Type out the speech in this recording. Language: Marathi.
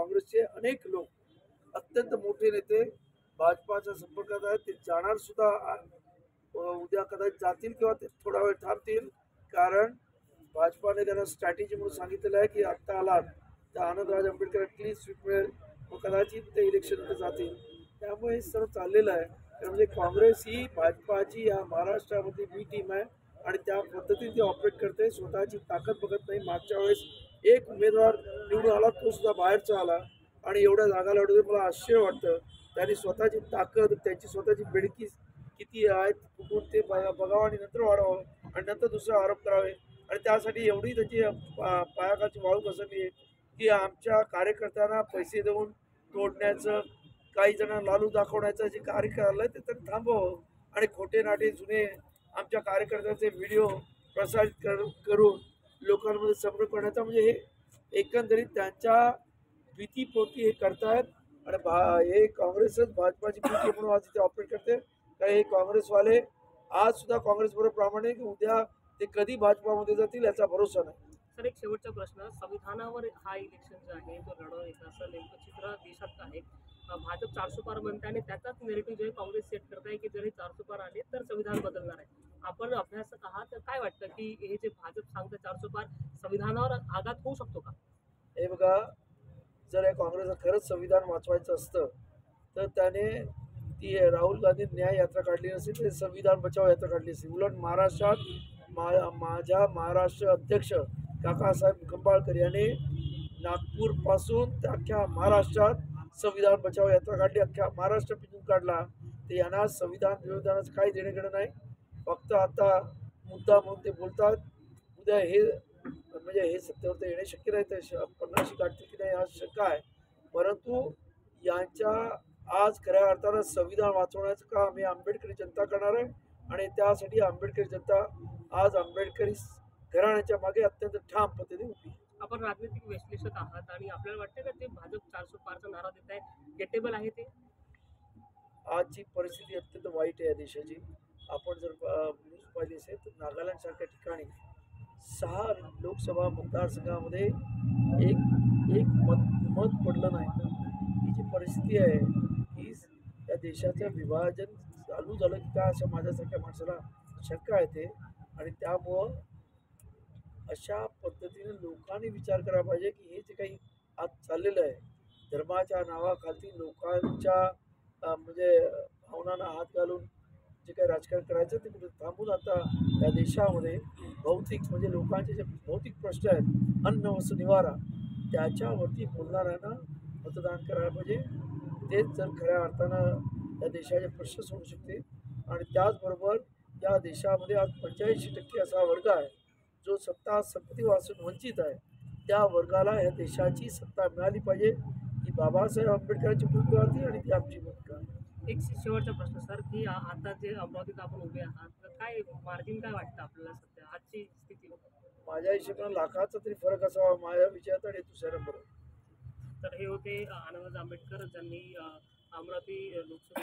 काँग्रेसचे अनेक लोक, अत्यंत मोठे नेते भाजपाच्या संपर्कात आहेत. ते जाणार सुद्धा उद्या कदाचित जातील किंवा ते थोडा वेळ थांबतील, कारण भाजपाने त्यांना स्ट्रॅटेजी म्हणून सांगितलेलं आहे की आत्ता आलात तर आनंदराज आंबेडकर क्लीन स्वीप मिळेल, मग कदाचित ते इलेक्शनमध्ये जातील. त्यामुळे हे सर्व चाललेलं आहे. म्हणजे काँग्रेस ही भाजपाची या महाराष्ट्रामध्ये बी टीम आहे आणि त्या पद्धतीने ती ऑपरेट करते. स्वतःची ताकद बघत नाही. मागच्या वेळेस एक उमेदवार निवडून आला, तो सुद्धा बाहेरचा आला आणि एवढ्या जागा लढवते. मला आश्चर्य वाटतं. त्यांनी स्वतःची ताकद, त्यांची स्वतःची बेडकी किती आहेत कुठून ते बघावं आणि नंतर वाढवावं आणि नंतर दुसरे आरोप करावे. आणि त्यासाठी एवढी त्याची पायाखालची वाळू घसरली आहे की आमच्या कार्यकर्त्यांना पैसे देऊन तोडण्याचं, काही जण लालू दाखवण्याचं जे कार्य चाललंय ते तर थांबवावं आणि खोटे नाटे जुने आमच्या कार्यकर्त्यांचे व्हिडिओ प्रसारित करून लोकांमध्ये संभ्रम करण्याचा, म्हणजे हे एकंदरीत त्यांच्या भीतीपोटी हे करतायत. आणि हे काँग्रेसच भाजपाची भीती म्हणून आज इथे ऑपरेट करते. कारण हे काँग्रेसवाले आज सुद्धा काँग्रेसबरोबर प्रामाणिक, उद्या ते कधी भाजपामध्ये जातील याचा भरोसा नाही. सर, एक शेवटचा प्रश्न, संविधानावर हा इलेक्शन जो आहे तो लढवण्याचं असं नेमकं चित्र देशात आहे. भाजप 400 पार म्हणते आणि त्याचाच नेरेटिव्ह जो आहे काँग्रेस सेट करत आहे की जर हे 400 पार आले तर संविधान बदलणार आहे. आपण अभ्यासक आहात, तर काय वाटतं की हे जे भाजप सांगतं 400 पार, संविधानावर आघात होऊ शकतो का? हे बघा, जर या काँग्रेसला खरंच संविधान वाचवायचं असतं तर त्याने ती राहुल गांधी न्याय यात्रा काढली नसती, ते संविधान बचाव यात्रा काढली असती. उलट महाराष्ट्रात माझ्या महाराष्ट्र अध्यक्ष काकासाहेब खंबाळकर यांनी नागपूरपासून ते अख्ख्या महाराष्ट्रात संविधान बचाव यात्रा काढली. अख्ख्या महाराष्ट्र पिंजून काढला. ते यांना संविधान विरोधाचं काही देणं घेणं नाही. फक्त आता मुद्दा म्हणून ते बोलतात. उद्या हे म्हणजे हे सत्तेवर येणे शक्य नाही, ते 50शी गाठतील की नाही आज शंका आहे. परंतु यांच्या आज खऱ्या अर्थानं संविधान वाचवण्याचं काम हे आंबेडकरी जनता करणार आहे आणि त्यासाठी आंबेडकरी जनता आज आंबेडकरी घराण्याच्या मागे अत्यंत ठाम पद्धतीने उभी आहे. आपण राजनैतिक विश्लेषक आहात आणि आपल्याला वाटतं का ते भाजप 400 पारचा नारा देत आहे गेटेबल आहे ते? आजची परिस्थिती अत्यंत वाईट आहे या देशाची. आपण जर न्यूज पाहिली असेल तर नागालँडसारख्या ठिकाणी 6 लोकसभा मतदारसंघामध्ये एक मत पडलं नाही. ही जी परिस्थिती आहे ही या देशाचं विभाजन चालू झालं की काय असं माझ्यासारख्या माणसाला शंका येते. आणि त्यामुळं अशा पद्धतीने लोकांनी विचार करायला पाहिजे की हे जे काही आज चाललेलं आहे, धर्माच्या नावाखाली लोकांच्या म्हणजे भावनांना हात घालून जे काही राजकारण करायचं ते कुठे थांबून आता या देशामध्ये भौतिक म्हणजे लोकांचे जे भौतिक प्रश्न आहेत, अन्न वस्त्र निवारा, त्याच्यावरती बोलणाऱ्यांना मतदान करायला पाहिजे. तेच जर खऱ्या अर्थानं या देशाचे प्रश्न सोडू शकते. आणि त्याचबरोबर या देशामध्ये आज 85% असा वर्ग आहे जो संपत्ती वाचून वंचित आहे. त्या वर्गाला या देशाची सत्ता मिळाली पाहिजे. ही बाबासाहेब आंबेडकरांची भूमिका होती आणि ती आमची भूमिका आहे. एक शेवटचा प्रश्न सर, की आता जे अमरावतीत आपण उभे आहात, तर काय मार्जिन काय वाटतं आपल्याला सध्या आजची स्थिती? माझ्या हिशोबाने लाखाचा तरी फरक असावा माझ्या विचारात आणि दुसऱ्या नंबर. तर हे होते आनंदराज आंबेडकर, ज्यांनी अमरावती लोकसभा